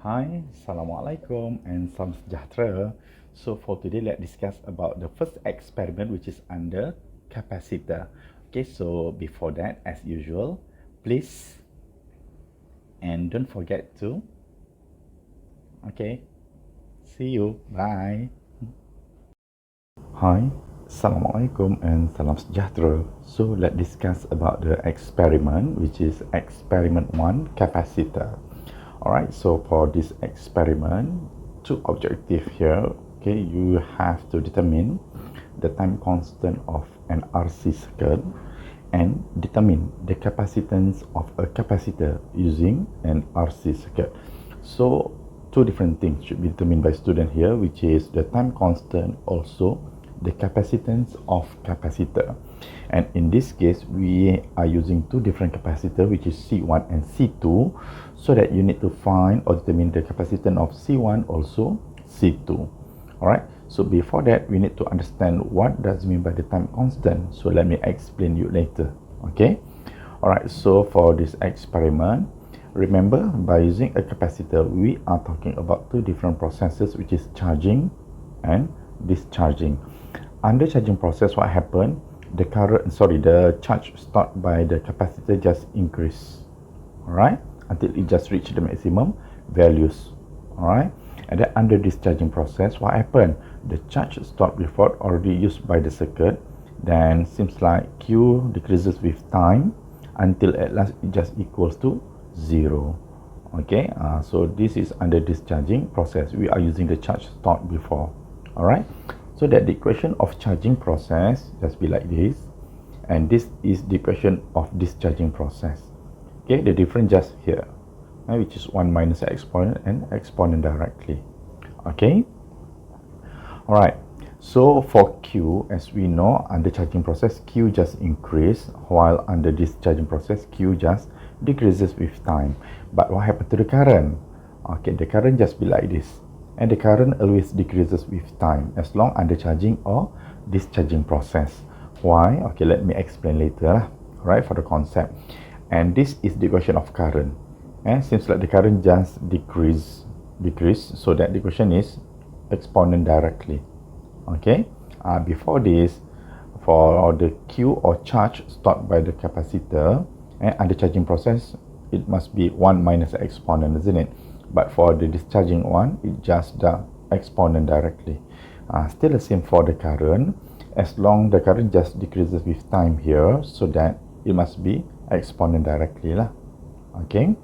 Hi, Assalamualaikum and salam sejahtera. So for today, let's discuss about the first experiment which is under capacitor. Okay, so before that, as usual, please and don't forget to, okay, see you, bye. Hi, Assalamualaikum and salam sejahtera. So let's discuss about the experiment which is experiment 1 capacitor. Alright, so for this experiment, two objectives here. Okay, you have to determine the time constant of an RC circuit and determine the capacitance of a capacitor using an RC circuit. So two different things should be determined by student here, which is the time constant, also the capacitance of capacitor. And in this case, we are using two different capacitors, which is C1 and C2, so that you need to find or determine the capacitance of C1, also C2. Alright, so before that, we need to understand what does mean by the time constant. So let me explain you later. Okay, alright, so for this experiment, remember, by using a capacitor, we are talking about two different processes, which is charging and discharging. Under charging process, what happened? The charge stored by the capacitor just increase, alright, until it just reach the maximum values, alright. And then under discharging process, what happened? The charge stored before already used by the circuit, then seems like Q decreases with time until at last it just equals to 0. Okay, so this is under discharging process. We are using the charge stored before, alright. So that the equation of charging process just be like this, and this is the equation of discharging process. Okay, the difference just here, which is 1 minus exponent and exponent directly. Okay, alright. So for Q, as we know, under charging process, Q just increase, while under discharging process, Q just decreases with time. But what happened to the current? Okay, the current just be like this, and the current always decreases with time as long under charging or discharging process. Why? Okay, let me explain later, right, for the concept. And this is the equation of current, and seems like the current just decrease, so that the equation is exponent directly. Okay, before this, for the Q or charge stored by the capacitor and under charging process, it must be 1 minus exponent, isn't it? But for the discharging one, it just the exponent directly. Still the same for the current, as long the current just decreases with time here, so that it must be exponent directly lah. Okay,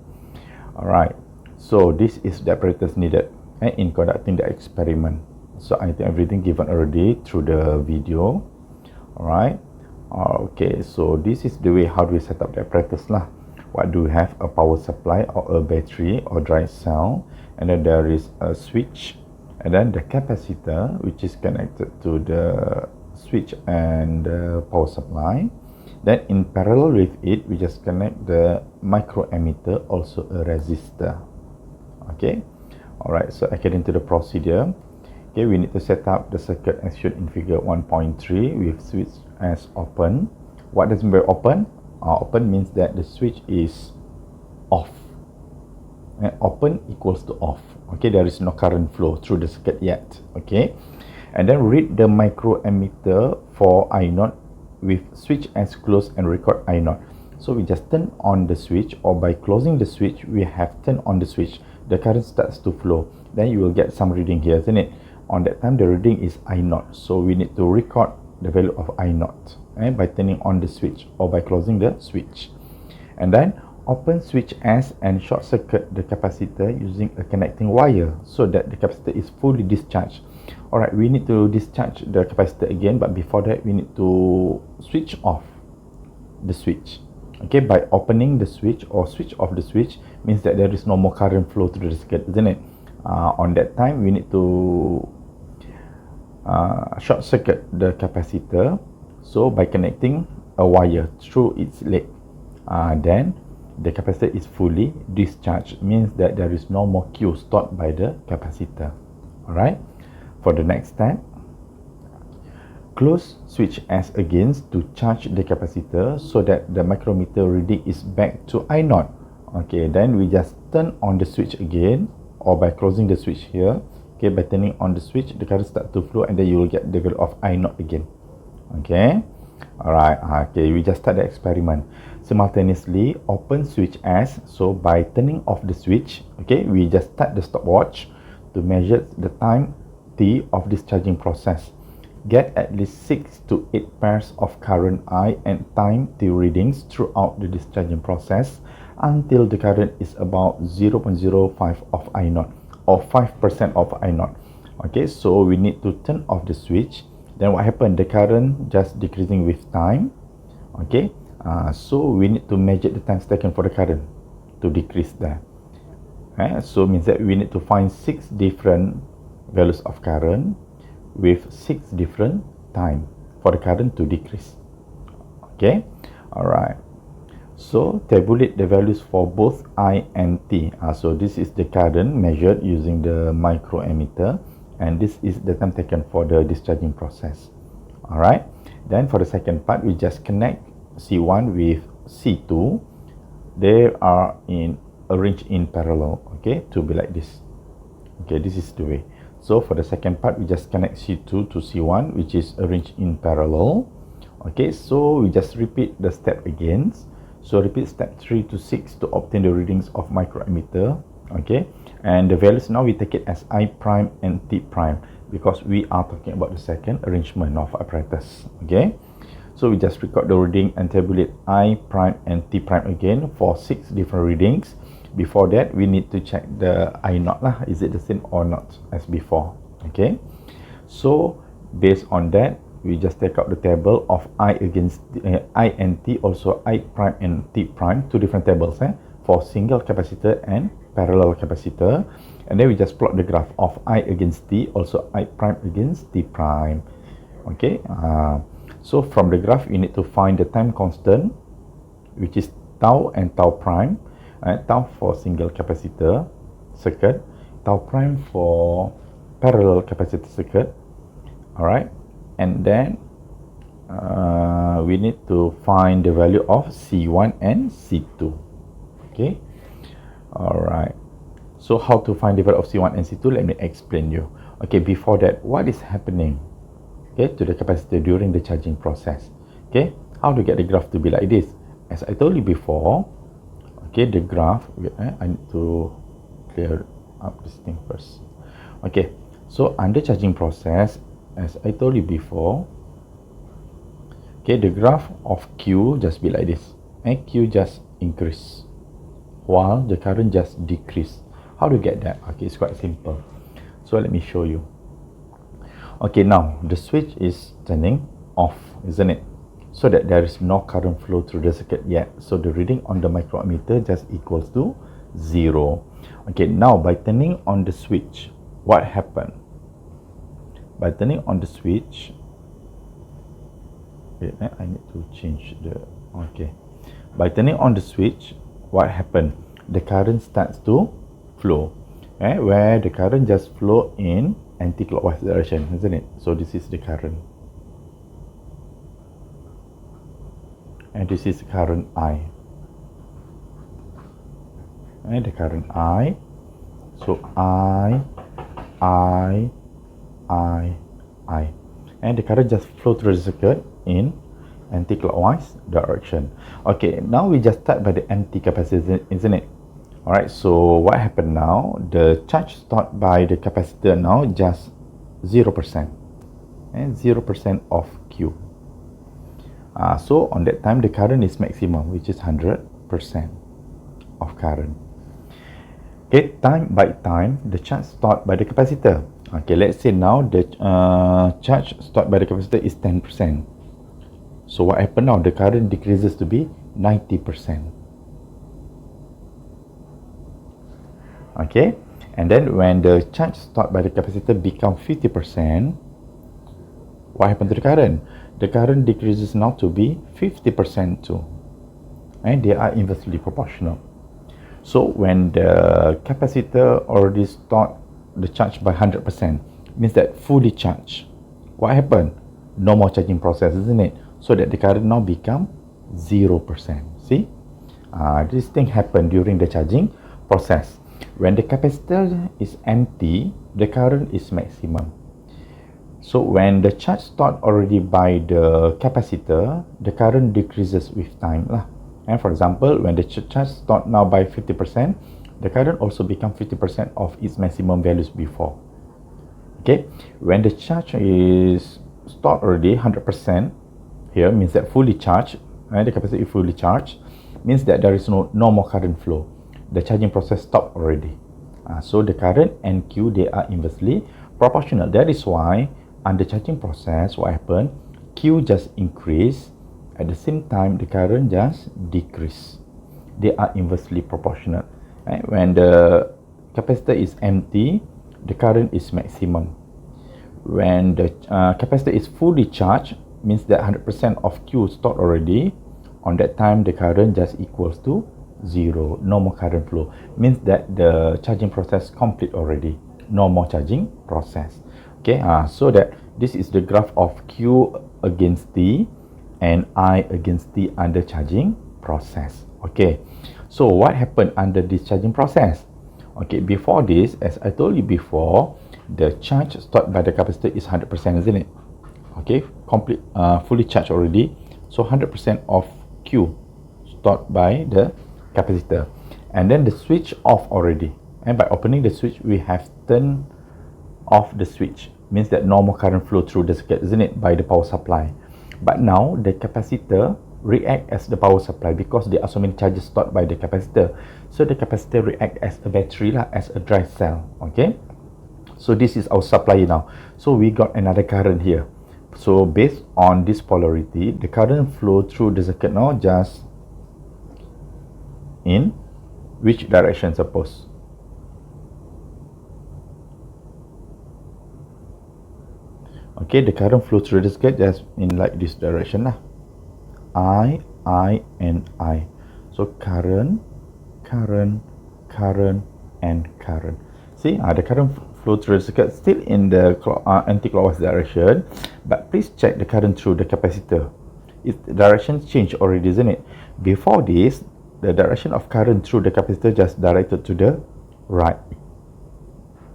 alright. So this is the apparatus needed in conducting the experiment. So I think everything given already through the video. Alright. Okay, so this is the way how do we set up the apparatus lah. What do we have? A power supply or a battery or dry cell, and then there is a switch, and then the capacitor, which is connected to the switch and the power supply. Then in parallel with it, we just connect the microammeter, also a resistor. Okay, alright, so according to the procedure, okay, we need to set up the circuit as shown in figure 1.3 with switch as open. What does mean by open? Open means that the switch is off, and open equals to off. Okay, there is no current flow through the circuit yet. Okay, and then read the microammeter for I0 with switch as closed and record I0. So we just turn on the switch, or by closing the switch, we have turned on the switch, the current starts to flow. Then you will get some reading here, isn't it? On that time, the reading is I0, so we need to record the value of I0 by turning on the switch or by closing the switch. And then open switch S and short circuit the capacitor using a connecting wire, so that the capacitor is fully discharged. Alright, we need to discharge the capacitor again, but before that we need to switch off the switch. Okay, by opening the switch or switch off the switch means that there is no more current flow through the circuit, isn't it? On that time, we need to short circuit the capacitor, so by connecting a wire through its leg, then the capacitor is fully discharged, means that there is no more Q stored by the capacitor. Alright, for the next step, close switch S again to charge the capacitor, so that the micrometer reading is back to I0. Okay, then we just turn on the switch again, or by closing the switch here. Okay, by turning on the switch, the current start to flow, and then you will get the value of I naught again. Okay, alright. Okay, we just start the experiment. Simultaneously open switch S. So by turning off the switch, okay, we just start the stopwatch to measure the time T of discharging process. Get at least 6 to 8 pairs of current I and time T readings throughout the discharging process until the current is about 0.05 of I naught or 5% of I naught. Okay, so we need to turn off the switch. Then what happened? The current just decreasing with time. Okay, so we need to measure the time taken for the current to decrease there. So means that we need to find 6 different values of current with 6 different time for the current to decrease. Okay, alright. So tabulate the values for both I and T. So this is the current measured using the microammeter, and this is the time taken for the discharging process. Alright, then for the second part, we just connect C1 with C2. They are arranged in parallel, okay, to be like this. Okay, this is the way. So for the second part, we just connect C2 to C1, which is arranged in parallel. Okay, so we just repeat the step again. So repeat step 3 to 6 to obtain the readings of microammeter. Okay, and the values now we take it as I prime and T prime because we are talking about the second arrangement of apparatus. Okay, so we just record the reading and tabulate I prime and T prime again for 6 different readings. Before that, we need to check the I naught lah. Is it the same or not as before? Okay, so based on that, we just take out the table of I against I and T, also I prime and T prime, 2 different tables for single capacitor and parallel capacitor, and then we just plot the graph of I against T, also I prime against T prime. Okay, so from the graph you need to find the time constant, which is tau and tau prime. Tau for single capacitor circuit, tau prime for parallel capacitor circuit. Alright, and then we need to find the value of C1 and C2. Okay, alright, so how to find the value of C1 and C2, let me explain you. Okay, before that, what is happening, okay, to the capacitor during the charging process? Okay, how to get the graph to be like this? As I told you before, okay, the graph, I need to clear up this thing first. Okay, so under charging process, as I told you before, okay, the graph of Q just be like this, and Q just increase while the current just decrease. How to get that? Okay, it's quite simple. So let me show you. Okay, now the switch is turning off, isn't it? So that there is no current flow through the circuit yet. So the reading on the microammeter just equals to 0. Okay, now by turning on the switch, what happened? By turning on the switch, wait, I need to change the, okay. By turning on the switch, what happened? The current starts to flow, where the current just flow in anti-clockwise direction, isn't it? So this is the current. And this is current I, and the current I. So I, and the current just flow through the circuit in anti-clockwise direction. Okay, now we just start by the empty capacitor, isn't it? Alright, so what happened now? The charge stored by the capacitor now just 0%, and 0% of Q. So on that time the current is maximum, which is 100% of current. Okay, time by time the charge stored by the capacitor. Okay, let's say now the charge stored by the capacitor is 10%. So what happened now? The current decreases to be 90%. Okay, and then when the charge stored by the capacitor become 50%, what happened to the current? The current decreases now to be 50% too, and they are inversely proportional. So when the capacitor already stored the charge by 100%, means that fully charged, what happened? No more charging process, isn't it? So that the current now become 0%. See, this thing happened during the charging process. When the capacitor is empty, the current is maximum. So when the charge stored already by the capacitor, the current decreases with time lah. And for example, when the charge stored now by 50%, the current also become 50% of its maximum values before. Okay, when the charge is stored already 100%, here means that fully charged, and the capacitor is fully charged, means that there is no more current flow. The charging process stopped already. So the current and Q, they are inversely proportional. That is why under charging process, what happened? Q just increase, at the same time the current just decrease. They are inversely proportional. Right? When the capacitor is empty, the current is maximum. When the capacitor is fully charged, means that 100% of Q stored already. On that time, the current just equals to 0. No more current flow. Means that the charging process complete already. No more charging process. Okay, so that this is the graph of Q against T and I against T under charging process. Okay, so what happened under this charging process? Okay, before this, as I told you before, the charge stored by the capacitor is 100%, isn't it? Okay, complete, fully charged already. So 100% of Q stored by the capacitor, and then the switch off already. And by opening the switch, we have turned off the switch. Means that no more current flow through the circuit, isn't it? By the power supply. But now the capacitor react as the power supply because there are so many charges stored by the capacitor. So the capacitor react as a battery lah, as a dry cell. Okay. So this is our supply now. So we got another current here. So based on this polarity, the current flow through the circuit now just in which direction suppose? Okay, the current flow through the circuit just in like this direction lah. I, and I. So current, and current. See, the current flow through the circuit still in the anti-clockwise direction, but please check the current through the capacitor. Its direction changed already, isn't it? Before this, the direction of current through the capacitor just directed to the right.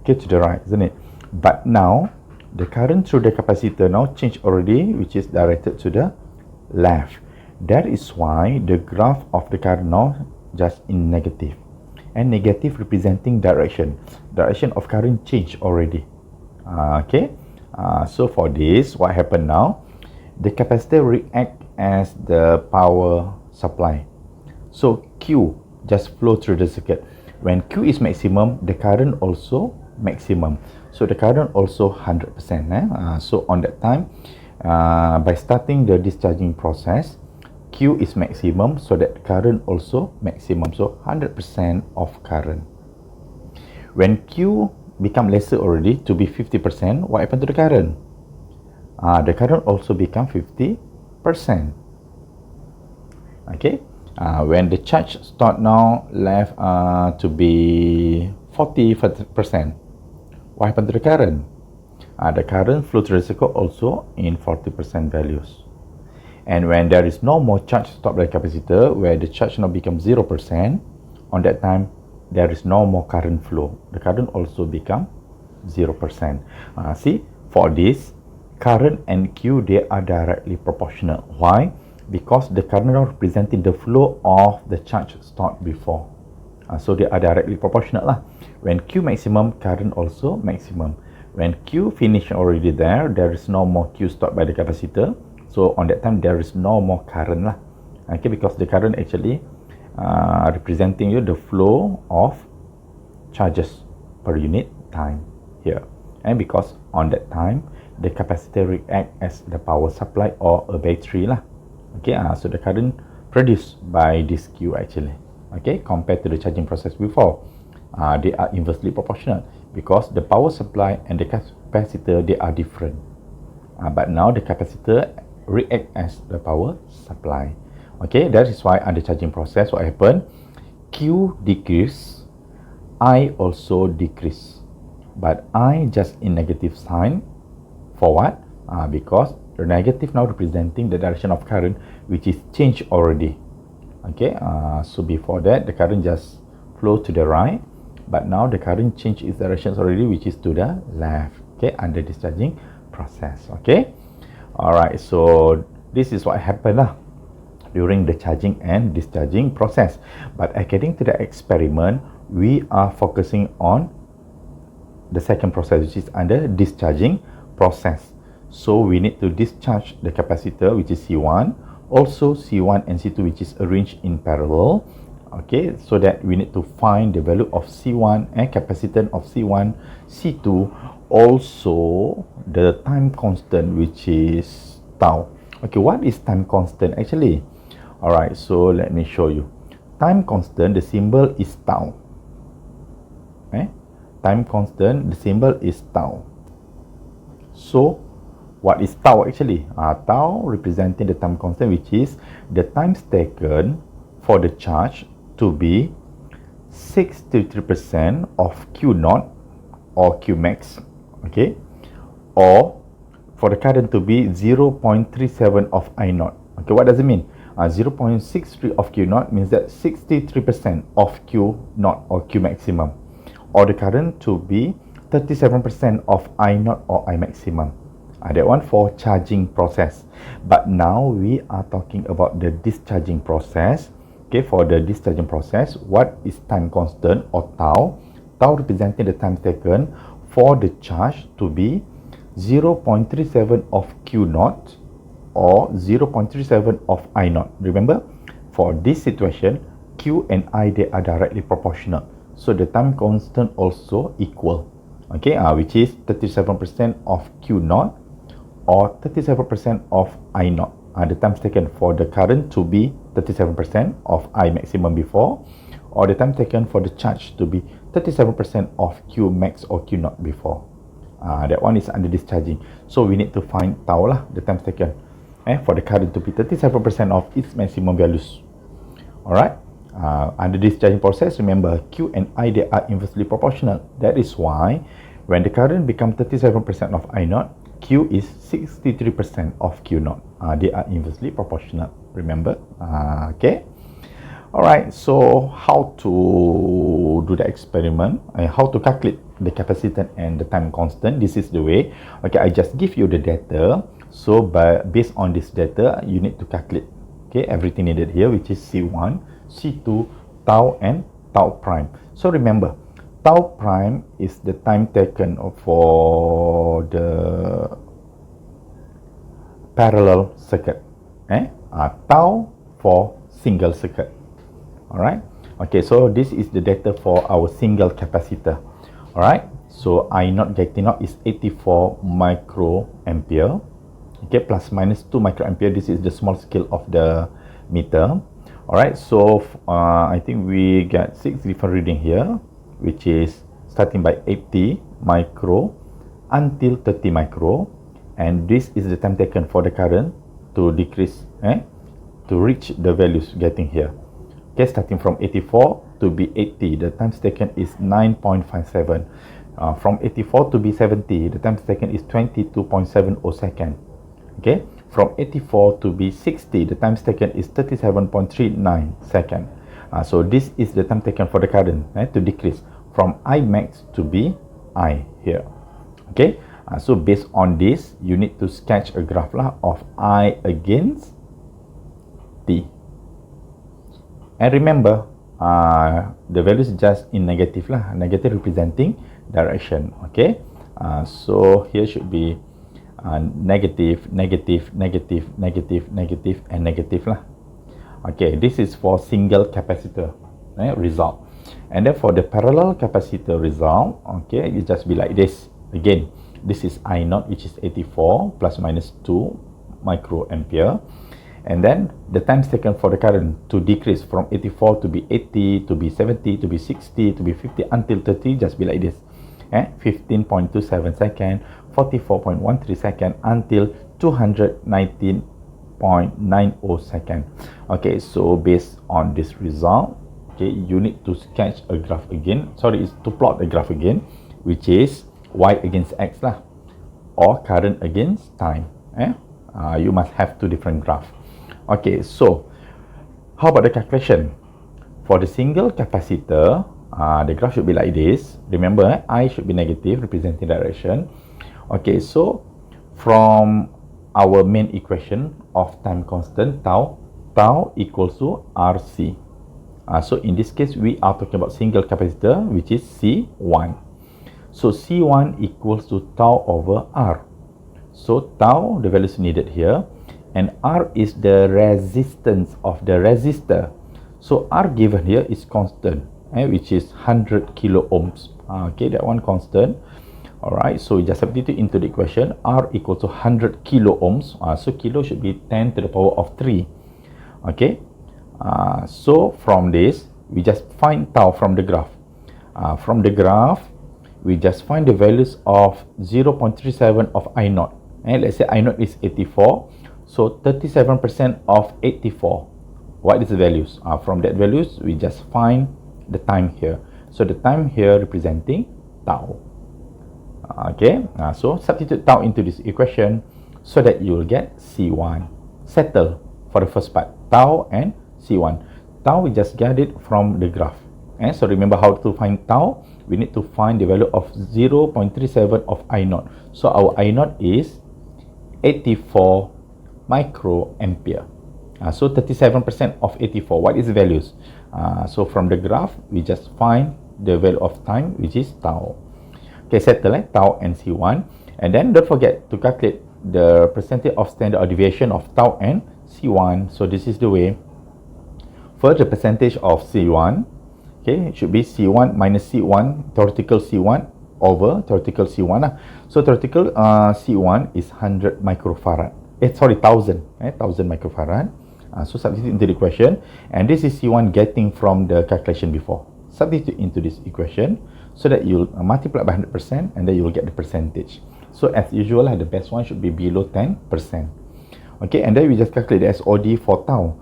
Okay, to the right, isn't it? But now, the current through the capacitor now changed already, which is directed to the left. That is why the graph of the current now just in negative. And negative representing direction. Direction of current changed already. Okay. So for this, what happened now? The capacitor react as the power supply. So Q just flow through the circuit. When Q is maximum, the current also maximum. So the current also 100%. So on that time, by starting the discharging process, Q is maximum, so that current also maximum. So 100% of current. When Q become lesser already to be 50%, what happened to the current? The current also become 50%. Okay. When the charge start now left to be 40%, what happened to the current? The current flow through the circuit also in 40% values. And when there is no more charge stored by the capacitor, where the charge now becomes 0%, on that time, there is no more current flow. The current also become 0%. See, for this, current and Q, they are directly proportional. Why? Because the current are representing the flow of the charge stored before. So they are directly proportional lah. When Q maximum, current also maximum. When Q finish already there is no more Q stored by the capacitor. So on that time, there is no more current lah. Okay, because the current actually representing the flow of charges per unit time here. And because on that time, the capacitor react as the power supply or a battery lah. Okay, so the current produced by this Q actually. Okay, compared to the charging process before, they are inversely proportional because the power supply and the capacitor, they are different. But now the capacitor react as the power supply. Okay, that is why under charging process, what happened? Q decrease, I also decrease, but I just in negative sign. For what? Because the negative now representing the direction of current, which is changed already. Okay, so before that, the current just flow to the right, but now the current change its directions already, which is to the left, okay, under discharging process. Okay, all right, so this is what happened during the charging and discharging process. But according to the experiment, we are focusing on the second process, which is under discharging process. So we need to discharge the capacitor, which is C1, also C1 and C2, which is arranged in parallel. Okay, so that we need to find the value of C1 and capacitance of C1, C2, also the time constant, which is tau. Okay, what is time constant actually? All right, so let me show you. Time constant, the symbol is tau. Okay, time constant, the symbol is tau. So what is tau actually? Tau representing the time constant, which is the times taken for the charge to be 63% of Q naught or Q max, okay, or for the current to be 0.37 of I naught. Okay, what does it mean? 0.63 of Q naught means that 63% of Q naught or Q maximum, or the current to be 37% of I naught or I maximum. That one for charging process. But now we are talking about the discharging process. Okay, for the discharging process, what is time constant or tau? Tau representing the time taken for the charge to be 0.37 of Q naught or 0.37 of I naught. Remember, for this situation, Q and I, they are directly proportional. So the time constant also equal. Okay, which is 37% of Q naught or 37% of I naught. The time taken for the current to be 37% of I maximum before, or the time taken for the charge to be 37% of Q max or Q naught before. That one is under discharging. So we need to find tau lah, the time taken, for the current to be 37% of its maximum values. Alright, under discharging process, remember Q and I, they are inversely proportional. That is why when the current becomes 37% of I naught, Q is 63% of Q naught. They are inversely proportional. Remember? Okay. Alright, so how to do the experiment and how to calculate the capacitance and the time constant? This is the way. Okay, I just give you the data. So based on this data, you need to calculate, okay, everything needed here, which is C1, C2, tau and tau prime. So remember, tau prime is the time taken for the parallel circuit. Tau for single circuit. Alright. Okay, so this is the data for our single capacitor. Alright. So I naught getting out is 84 microampere. Okay, plus minus 2 microampere. This is the small scale of the meter. Alright, so I think we get 6 different reading here, which is starting by 80 micro until 30 micro, and this is the time taken for the current to decrease, to reach the values getting here. Okay, starting from 84 to be 80, the time taken is 9.57. From 84 to be 70, the time taken is 22.70 second. Okay, from 84 to be 60, the time taken is 37.39 second. So this is the time taken for the current to decrease from I max to be I here. Okay, so based on this, you need to sketch a graph of I against T. And remember, the value is just in negative negative representing direction. Okay, so here should be negative, negative, negative, negative, negative, and negative Okay, this is for single capacitor result. And then for the parallel capacitor result, okay, it just be like this. Again, this is I naught, which is 84 plus minus 2 microampere. And then the time taken for the current to decrease from 84 to be 80, to be 70, to be 60, to be 50, until 30, just be like this. 15.27 second, 44.13 second, until 219.90 second. Okay, so based on this result, okay, you need to sketch a graph again. Sorry, it's to plot a graph again, which is Y against X or current against time. You must have two different graphs. Okay, so how about the calculation? For the single capacitor, The graph should be like this. Remember, I should be negative, representing direction. Okay, so from our main equation of time constant, tau equals to RC. So in this case, we are talking about single capacitor, which is C1. So C1 equals to tau over R. So tau, the values needed here, and R is the resistance of the resistor. So R given here is constant, which is 100 kilo ohms. Okay, that one constant. Alright, so we just substitute into the equation. R equals to 100 kilo ohms. So kilo should be 10 to the power of 3. Okay, so from this, we just find tau from the graph. From the graph, we just find the values of 0.37 of I naught. Let's say I naught is 84. So 37% of 84. What is the values? From that values, we just find the time here. So the time here representing tau. Okay, so substitute tau into this equation so that you will get C1. Settle for the first part, tau and C1. Tau, we just get it from the graph. So remember how to find tau. We need to find the value of 0.37 of I naught. So our I naught is 84 microampere. So 37% of 84. What is the values? So from the graph, we just find the value of time, which is tau. Okay, settle tau and C1. And then don't forget to calculate the percentage of standard deviation of tau and C1. So this is the way. First, the percentage of C1. Okay, it should be C1 minus C1, theoretical C1 over theoretical C1. So theoretical C1 is 100 microfarad. 1000 microfarad. So substitute into the equation, and this is C1 getting from the calculation before. Substitute into this equation so that you'll multiply by 100% and then you'll get the percentage. So as usual, the best one should be below 10%. Okay, and then we just calculate the SOD for tau.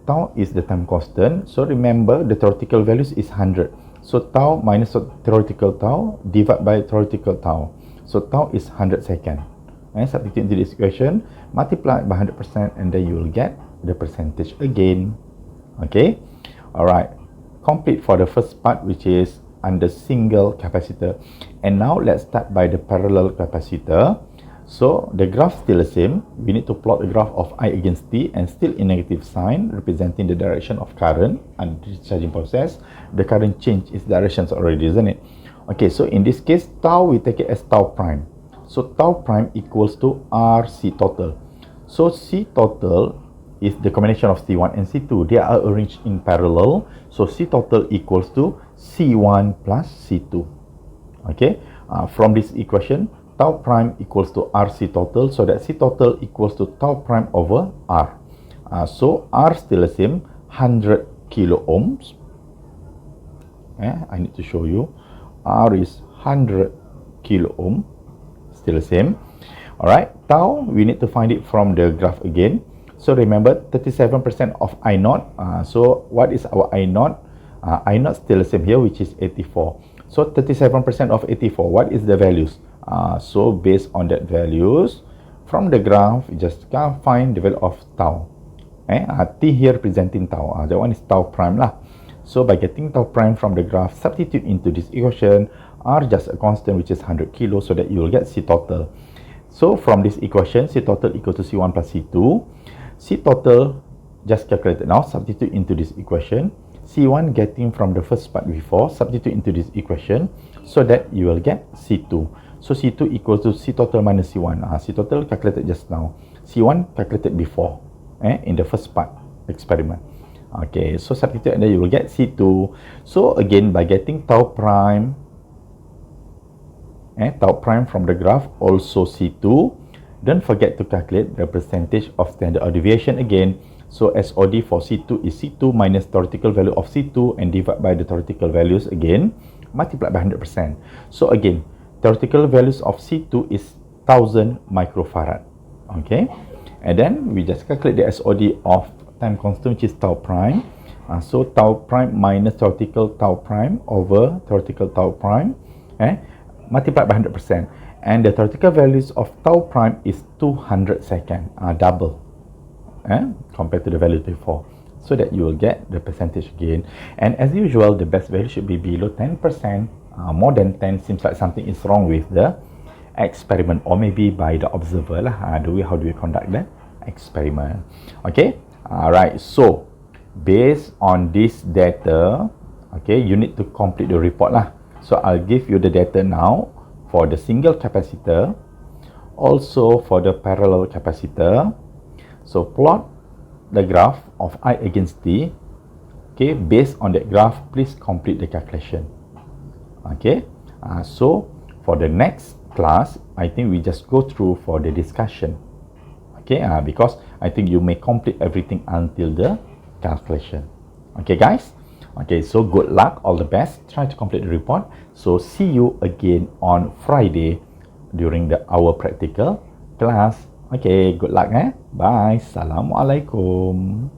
Tau is the time constant. So remember, the theoretical values is 100. So tau minus theoretical tau divided by theoretical tau. So tau is 100 seconds. And substitute into this equation, multiply by 100%, and then you will get the percentage again. Okay, alright, complete for the first part, which is under single capacitor. And now let's start by the parallel capacitor. So the graph still the same. We need to plot the graph of I against T, and still in negative sign, representing the direction of current and discharging process. The current change its directions already, isn't it? Okay, so in this case, tau, we take it as tau prime. So tau prime equals to RC total. So C total is the combination of C1 and C2. They are arranged in parallel. So C total equals to C1 plus C2. Okay, from this equation, tau prime equals to RC total. So that C total equals to tau prime over R. So R still the same, 100 kilo ohms. I need to show you. R is 100 kilo ohm. Still the same. Alright, tau, we need to find it from the graph again. So remember, 37% of I naught. So what is our I naught? I naught still the same here, which is 84. So 37% of 84, what is the values? So based on that values, from the graph, you just can find the value of tau. T here representing tau. That one is tau prime lah. So by getting tau prime from the graph, substitute into this equation. R just a constant, which is 100 kilo, so that you will get C total. So from this equation, C total equal to C1 plus C2. C total just calculated now, substitute into this equation. C1 getting from the first part before, substitute into this equation so that you will get C2. So C2 equals to C total minus C1. C total calculated just now. C1 calculated before in the first part experiment. Okay, so substitute and then you will get C2. So again, by getting tau prime, tau prime from the graph, also C2. Don't forget to calculate the percentage of standard deviation again. So SOD for C2 is C2 minus theoretical value of C2 and divide by the theoretical values again, multiplied by 100%. So again, theoretical values of C2 is 1000 microfarad. Okay, and then we just calculate the SOD of time constant, which is tau prime. So tau prime minus theoretical tau prime over theoretical tau prime, multiplied by 100%. And the theoretical values of tau prime is 200 seconds, double compared to the value before. so that you will get the percentage gain. And as usual, the best value should be below 10%. More than 10 seems like something is wrong with the experiment, or maybe by the observer lah. How do we conduct the experiment? Okay. Alright. So based on this data, okay, you need to complete the report lah. So I'll give you the data now for the single capacitor, also for the parallel capacitor. So plot the graph of I against T. Okay, based on that graph, please complete the calculation. Okay, so for the next class, I think we just go through for the discussion. Okay, because I think you may complete everything until the calculation. Okay, guys. Okay, so good luck, all the best. Try to complete the report. So see you again on Friday during our practical class. Okay, good luck. Bye. Assalamualaikum.